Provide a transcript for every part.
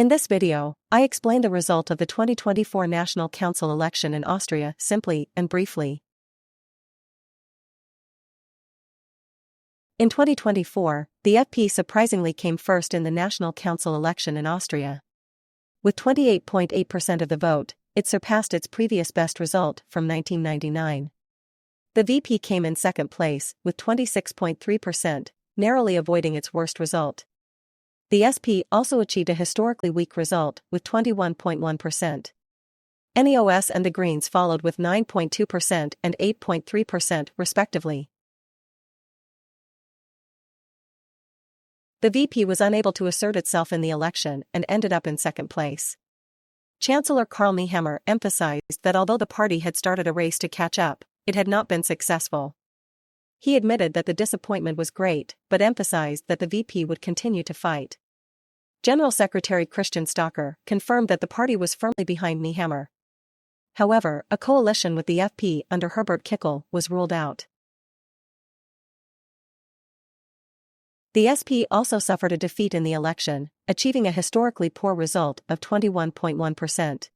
In this video, I explain the result of the 2024 National Council election in Austria simply and briefly. In 2024, the FP surprisingly came first in the National Council election in Austria. With 28.8% of the vote, it surpassed its previous best result from 1999. The VP came in second place, with 26.3%, narrowly avoiding its worst result. The SP also achieved a historically weak result, with 21.1%. NEOS and the Greens followed with 9.2% and 8.3% respectively. The VP was unable to assert itself in the election and ended up in second place. Chancellor Karl Nehammer emphasized that although the party had started a race to catch up, it had not been successful. He admitted that the disappointment was great, but emphasized that the VP would continue to fight. General Secretary Christian Stocker confirmed that the party was firmly behind Nehammer. However, a coalition with the FP under Herbert Kickl was ruled out. The SP also suffered a defeat in the election, achieving a historically poor result of 21.1%.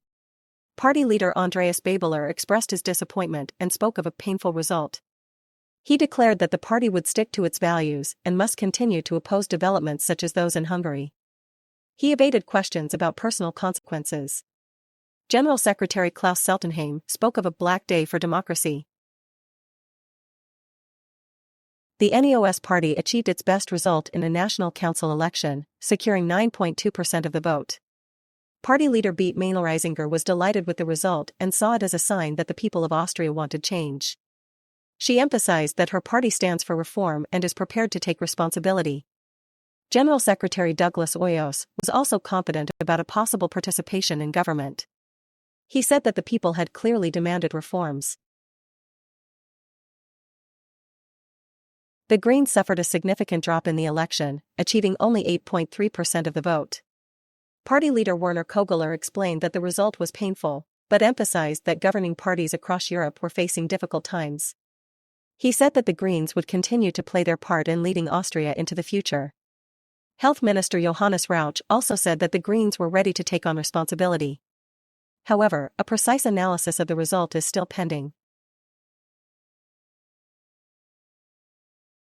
Party leader Andreas Babler expressed his disappointment and spoke of a painful result. He declared that the party would stick to its values and must continue to oppose developments such as those in Hungary. He evaded questions about personal consequences. General Secretary Klaus Seltenheim spoke of a black day for democracy. The NEOS party achieved its best result in a national council election, securing 9.2% of the vote. Party leader Beat Mainl-Reisinger was delighted with the result and saw it as a sign that the people of Austria wanted change. She emphasized that her party stands for reform and is prepared to take responsibility. General Secretary Douglas Oyos was also confident about a possible participation in government. He said that the people had clearly demanded reforms. The Greens suffered a significant drop in the election, achieving only 8.3% of the vote. Party leader Werner Kogler explained that the result was painful, but emphasized that governing parties across Europe were facing difficult times. He said that the Greens would continue to play their part in leading Austria into the future. Health Minister Johannes Rauch also said that the Greens were ready to take on responsibility. However, a precise analysis of the result is still pending.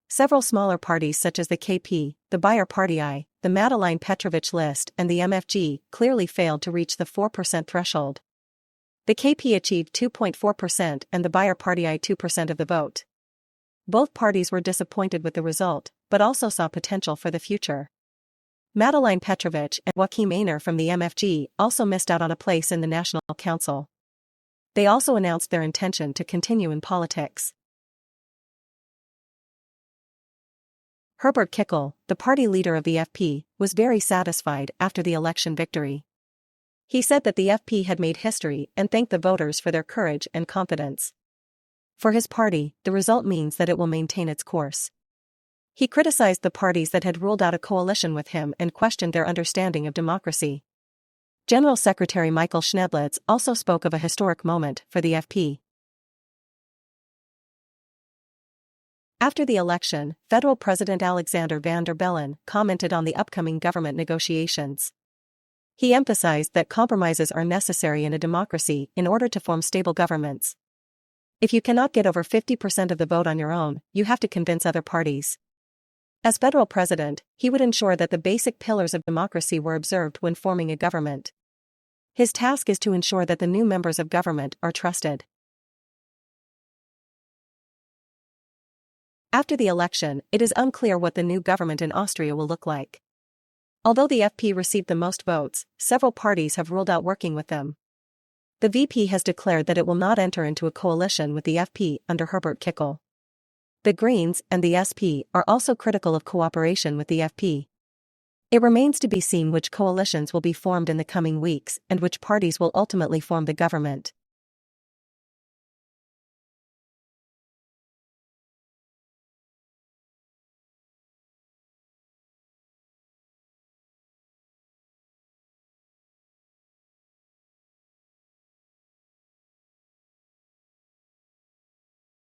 Several smaller parties such as the KP, the Bayer Partei, the Madeleine Petrovich list and the MFG clearly failed to reach the 4% threshold. The KP achieved 2.4% and the Bayer Partei 2% of the vote. Both parties were disappointed with the result, but also saw potential for the future. Madeleine Petrovich and Joachim Einer from the MFG also missed out on a place in the National Council. They also announced their intention to continue in politics. Herbert Kickl, the party leader of the FP, was very satisfied after the election victory. He said that the FP had made history and thanked the voters for their courage and confidence. For his party, the result means that it will maintain its course. He criticized the parties that had ruled out a coalition with him and questioned their understanding of democracy. General Secretary Michael Schnedlitz also spoke of a historic moment for the FP. After the election, Federal President Alexander Van der Bellen commented on the upcoming government negotiations. He emphasized that compromises are necessary in a democracy in order to form stable governments. If you cannot get over 50% of the vote on your own, you have to convince other parties. As federal president, he would ensure that the basic pillars of democracy were observed when forming a government. His task is to ensure that the new members of government are trusted. After the election, it is unclear what the new government in Austria will look like. Although the FP received the most votes, several parties have ruled out working with them. The VP has declared that it will not enter into a coalition with the FP under Herbert Kickl. The Greens and the SP are also critical of cooperation with the FP. It remains to be seen which coalitions will be formed in the coming weeks and which parties will ultimately form the government.